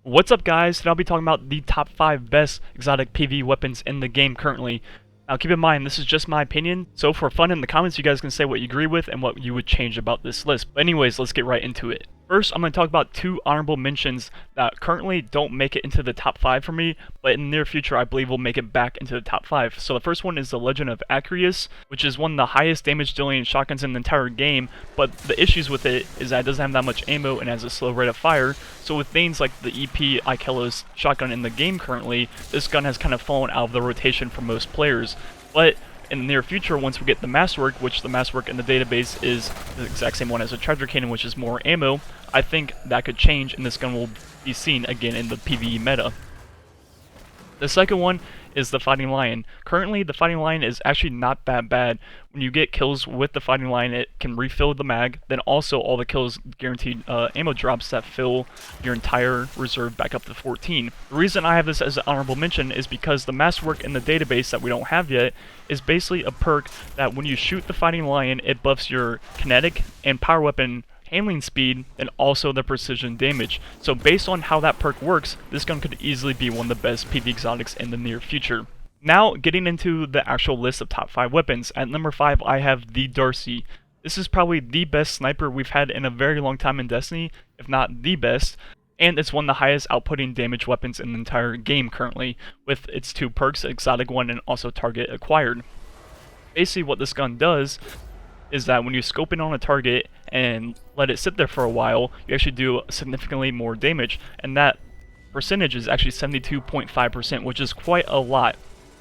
What's up guys, today I'll be talking about the top 5 best exotic PvE weapons in the game currently. Now keep in mind, this is just my opinion, so for fun in the comments you guys can say what you agree with and what you would change about this list. But anyways, let's get right into it. First, I'm going to talk about 2 honorable mentions that currently don't make it into the top 5 for me, but in the near future I believe will make it back into the top 5. So the first one is the Legend of Acreus, which is one of the highest damage dealing shotguns in the entire game, but the issues with it is that it doesn't have that much ammo and has a slow rate of fire. So with things like the EP Ikelos shotgun in the game currently, this gun has kind of fallen out of the rotation for most players. But in the near future, once we get the Masterwork, which the Masterwork in the database is the exact same one as a Treasure Cannon, which is more ammo, I think that could change and this gun will be seen again in the PvE meta. The second one is the Fighting Lion. Currently, the Fighting Lion is actually not that bad. When you get kills with the Fighting Lion, it can refill the mag, then also all the kills guaranteed ammo drops that fill your entire reserve back up to 14. The reason I have this as an honorable mention is because the Masterwork in the database that we don't have yet is basically a perk that when you shoot the Fighting Lion, it buffs your kinetic and power weapon handling speed, and also the precision damage. So based on how that perk works, this gun could easily be one of the best PvE exotics in the near future. Now, getting into the actual list of top 5 weapons, at number 5 I have the Darci. This is probably the best sniper we've had in a very long time in Destiny, if not the best, and it's one of the highest outputting damage weapons in the entire game currently, with its 2 perks, exotic one and also target acquired. Basically what this gun does is that when you scope in on a target and let it sit there for a while, you actually do significantly more damage, and that percentage is actually 72.5%, which is quite a lot.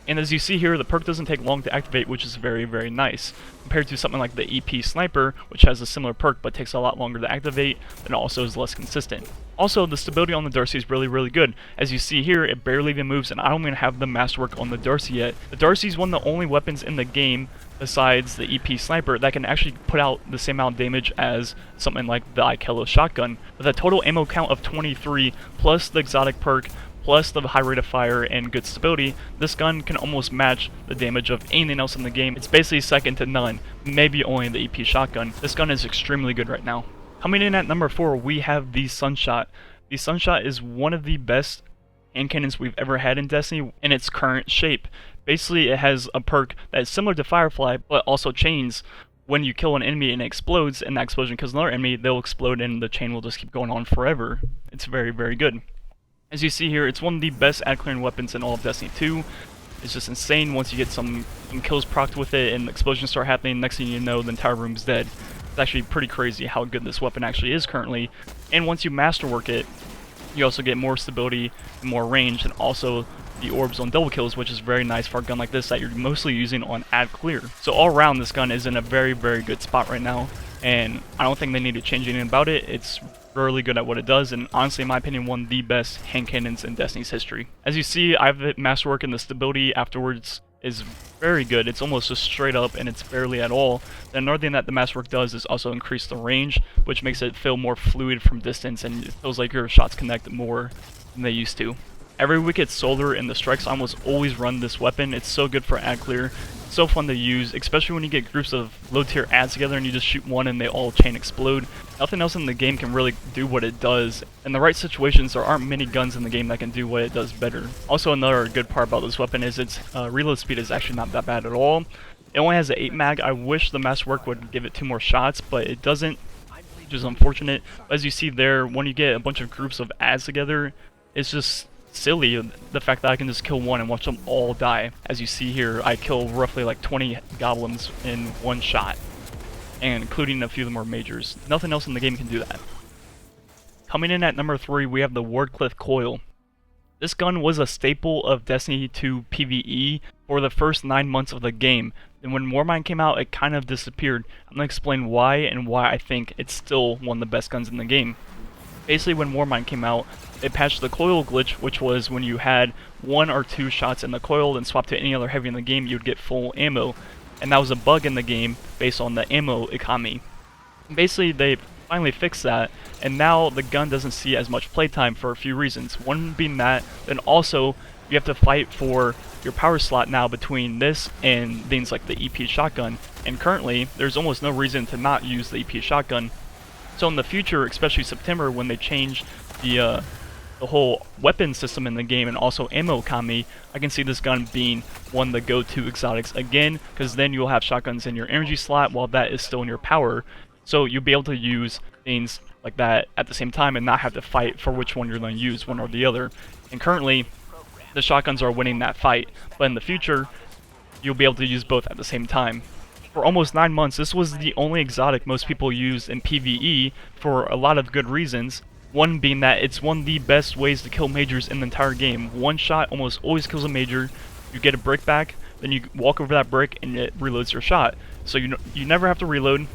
And as you see here, the perk doesn't take long to activate, which is very, very nice, compared to something like the EP Sniper, which has a similar perk but takes a lot longer to activate, and also is less consistent. Also, the stability on the Darci is really, really good. As you see here, it barely even moves, and I don't even have the Masterwork on the Darci yet. The Darci is one of the only weapons in the game, besides the EP Sniper, that can actually put out the same amount of damage as something like the Ikelos shotgun. With a total ammo count of 23, plus the exotic perk, plus the high rate of fire and good stability, this gun can almost match the damage of anything else in the game. It's basically second to none, maybe only the EP shotgun. This gun is extremely good right now. Coming in at number 4, we have the Sunshot. The Sunshot is one of the best hand cannons we've ever had in Destiny in its current shape. Basically, it has a perk that is similar to Firefly, but also chains. When you kill an enemy and it explodes, and that explosion kills another enemy, they'll explode and the chain will just keep going on forever. It's very, very good. As you see here, it's one of the best ad clearing weapons in all of Destiny 2. It's just insane once you get some kills procced with it and explosions start happening. Next thing you know, the entire room's dead. It's actually pretty crazy how good this weapon actually is currently. And once you masterwork it, you also get more stability, more range, and also the orbs on double kills, which is very nice for a gun like this that you're mostly using on ad clear. So all around, this gun is in a very, very good spot right now, and I don't think they need to change anything about it. It's really good at what it does, and honestly, in my opinion, one of the best hand cannons in Destiny's history. As you see, I have it masterwork, and the stability afterwards is very good. It's almost just straight up, and it's barely at all. Then another thing that the masterwork does is also increase the range, which makes it feel more fluid from distance, and it feels like your shots connect more than they used to. Every wicked solar in the strikes almost always run this weapon. It's so good for ad clear. It's so fun to use, especially when you get groups of low tier ads together and you just shoot one and they all chain explode. Nothing else in the game can really do what it does. In the right situations, there aren't many guns in the game that can do what it does better. Also, another good part about this weapon is its reload speed is actually not that bad at all. It only has an 8 mag. I wish the Masterwork would give it 2 more shots, but it doesn't, which is unfortunate. But as you see there, when you get a bunch of groups of ads together, it's just silly the fact that I can just kill one and watch them all die. As you see here, I kill roughly like 20 goblins in one shot, and including a few of them are majors. Nothing else in the game can do that. Coming in at number 3, we have the Wardcliff Coil. This gun was a staple of Destiny 2 PvE for the first 9 months of the game. And when Warmind came out, it kind of disappeared. I'm going to explain why and why I think it's still one of the best guns in the game. Basically, when Warmind came out, it patched the coil glitch, which was when you had 1 or 2 shots in the coil and swapped to any other heavy in the game, you'd get full ammo. And that was a bug in the game based on the ammo economy. Basically, they finally fixed that, and now the gun doesn't see as much playtime for a few reasons. One being that, then also you have to fight for your power slot now between this and things like the EP shotgun. And currently, there's almost no reason to not use the EP shotgun. So in the future, especially September, when they change the the whole weapon system in the game and also ammo economy, I can see this gun being one of the go-to exotics again, because then you'll have shotguns in your energy slot while that is still in your power. So you'll be able to use things like that at the same time and not have to fight for which one you're going to use, one or the other. And currently, the shotguns are winning that fight, but in the future, you'll be able to use both at the same time. For almost 9 months, this was the only exotic most people used in PvE for a lot of good reasons. One being that it's one of the best ways to kill majors in the entire game. One shot almost always kills a major. You get a brick back, then you walk over that brick and it reloads your shot. So you never have to reload.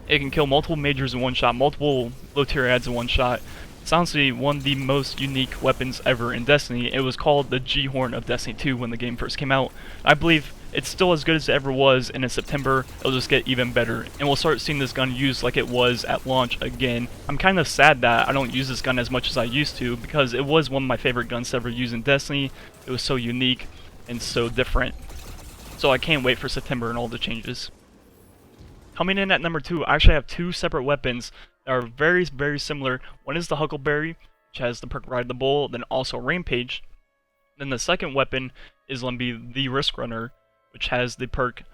It can kill multiple majors in one shot, multiple low tier adds in one shot. It's honestly one of the most unique weapons ever in Destiny. It was called the G-Horn of Destiny 2 when the game first came out. I believe it's still as good as it ever was, and in September it'll just get even better, and we'll start seeing this gun used like it was at launch again. I'm kind of sad that I don't use this gun as much as I used to, because it was one of my favorite guns to ever use in Destiny. It was so unique and so different. So I can't wait for September and all the changes. Coming in at number 2, I actually have 2 separate weapons that are very, very similar. One is the Huckleberry, which has the perk Ride the Bull, then also Rampage. Then the second weapon is going to be the Risk Runner, which has the perk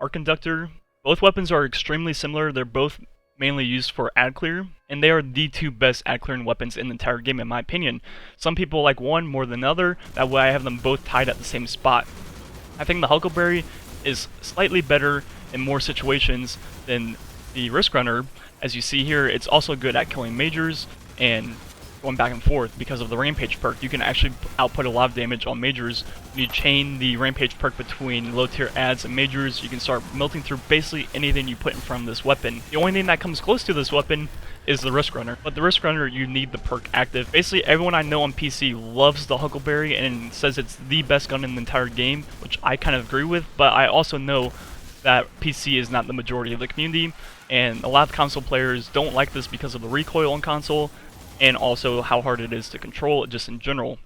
Arc Conductor. Both weapons are extremely similar. They're both mainly used for ad clear, and they are the 2 best ad clearing weapons in the entire game in my opinion. Some people like one more than the other, that way I have them both tied at the same spot. I think the Huckleberry is slightly better in more situations than the Risk Runner. As you see here, it's also good at killing majors and going back and forth because of the Rampage perk. You can actually output a lot of damage on majors. When you chain the Rampage perk between low tier adds and majors, you can start melting through basically anything you put in front of this weapon. The only thing that comes close to this weapon is the Risk Runner, but the Risk Runner, you need the perk active. Basically everyone I know on PC loves the Huckleberry and says it's the best gun in the entire game, which I kind of agree with, but I also know that PC is not the majority of the community, and a lot of console players don't like this because of the recoil on console, and also how hard it is to control just in general.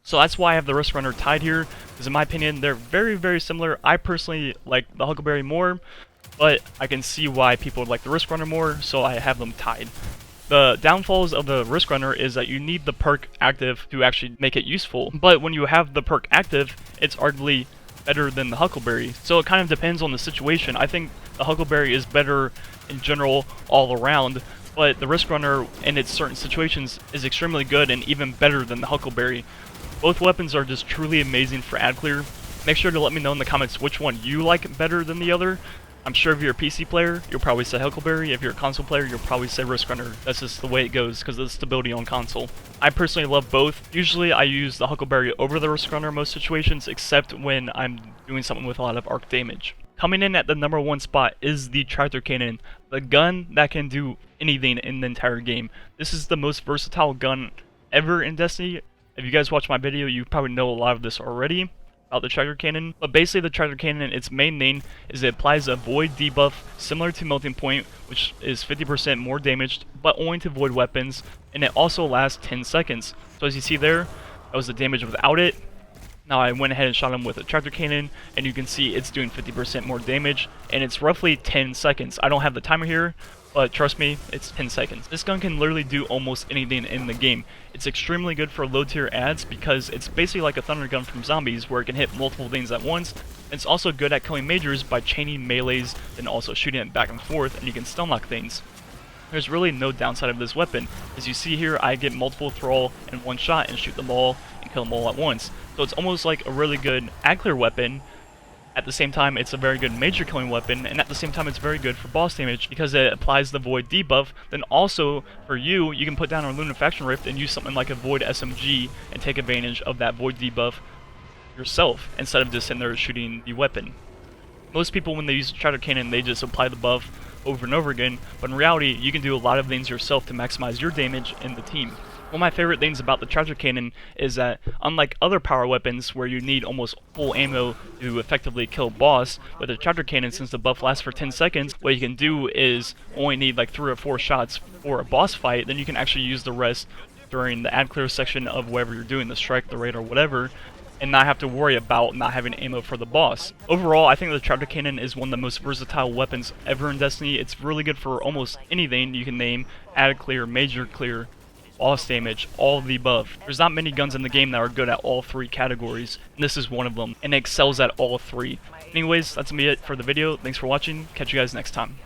So that's why I have the Risk Runner tied here, because in my opinion they're very, very similar. I personally like the Huckleberry more, but I can see why people would like the Risk Runner more, so I have them tied. The downfalls of the Risk Runner is that you need the perk active to actually make it useful, but when you have the perk active, it's arguably better than the Huckleberry. So it kind of depends on the situation. I think the Huckleberry is better in general all around, but the Risk Runner in its certain situations is extremely good and even better than the Huckleberry. Both weapons are just truly amazing for ad clear. Make sure to let me know in the comments which one you like better than the other. I'm sure if you're a PC player, you'll probably say Huckleberry. If you're a console player, you'll probably say Risk Runner. That's just the way it goes because of the stability on console. I personally love both. Usually I use the Huckleberry over the Risk Runner in most situations, except when I'm doing something with a lot of arc damage. Coming in at the number 1 spot is the Tractor Cannon, the gun that can do anything in the entire game. This is the most versatile gun ever in Destiny. If you guys watch my video, you probably know a lot of this already about the Tractor Cannon, but basically the Tractor Cannon, its main thing is it applies a void debuff similar to Melting Point, which is 50% more damaged, but only to void weapons, and it also lasts 10 seconds. So as you see there, that was the damage without it. Now I went ahead and shot him with a Tractor Cannon, and you can see it's doing 50% more damage, and it's roughly 10 seconds. I don't have the timer here, but trust me, it's 10 seconds. This gun can literally do almost anything in the game. It's extremely good for low tier adds because it's basically like a thunder gun from zombies where it can hit multiple things at once. It's also good at killing majors by chaining melees and also shooting it back and forth, and you can stun lock things. There's really no downside of this weapon. As you see here, I get multiple thrall in one shot and shoot them all and kill them all at once. So it's almost like a really good ad clear weapon. At the same time, it's a very good major killing weapon, and at the same time, it's very good for boss damage because it applies the Void debuff. Then also, for you can put down a Lunafaction Rift and use something like a Void SMG and take advantage of that Void debuff yourself, instead of just sitting there shooting the weapon. Most people, when they use Tractor Cannon, they just apply the buff over and over again, but in reality, you can do a lot of things yourself to maximize your damage in the team. One of my favorite things about the Tractor Cannon is that, unlike other power weapons where you need almost full ammo to effectively kill a boss, with the Tractor Cannon, since the buff lasts for 10 seconds, what you can do is only need like 3 or 4 shots for a boss fight, then you can actually use the rest during the ad clear section of whatever you're doing, the strike, the raid, or whatever, and not have to worry about not having ammo for the boss. Overall, I think the Tractor Cannon is one of the most versatile weapons ever in Destiny. It's really good for almost anything you can name, ad clear, major clear, boss damage, all of the above. There's not many guns in the game that are good at all three categories, and this is one of them, and it excels at all three. Anyways, that's gonna be it for the video. Thanks for watching. Catch you guys next time.